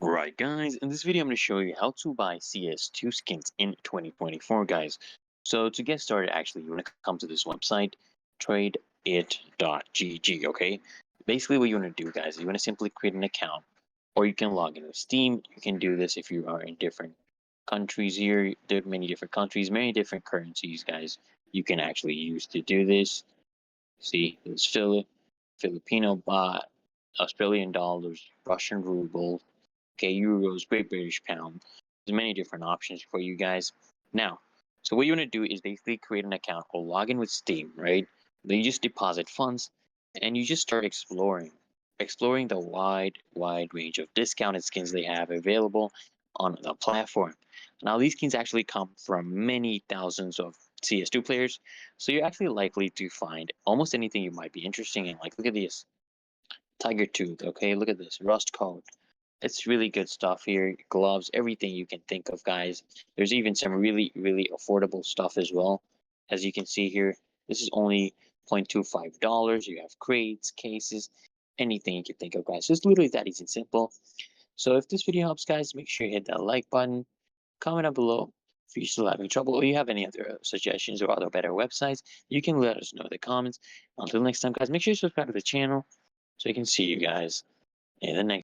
Right, guys, in this video I'm going to show you how to buy CS2 skins in 2024, guys. So to get started, actually, you want to come to this website, tradeit.gg, okay? Basically what you want to do, guys, is you want to simply create an account, or you can log in with Steam. You can do this if you are in different countries here. There are many different countries, many different currencies, guys, you can actually use to do this. See, there's Filipino baht, Australian dollars, Russian ruble, okay, euros, Great British pound. There's many different options for you guys. Now, so what you want to do is basically create an account or log in with Steam, right? Then you just deposit funds and you just start exploring the wide range of discounted skins they have available on the platform. Now, these skins actually come from many thousands of CS2 players, so you're actually likely to find almost anything you might be interested in. Like, look at this Tiger Tooth, okay? Look at this Rust Coat. It's really good stuff here. Gloves, everything you can think of, guys. There's even some really affordable stuff as well. As you can see here, this is only $0.25. You have crates, cases, anything you can think of, guys. So it's literally that easy and simple. So if this video helps, guys, make sure you hit that like button. Comment down below if you're still having trouble or you have any other suggestions or other better websites. You can let us know in the comments. Until next time, guys, make sure you subscribe to the channel so I can see you guys in the next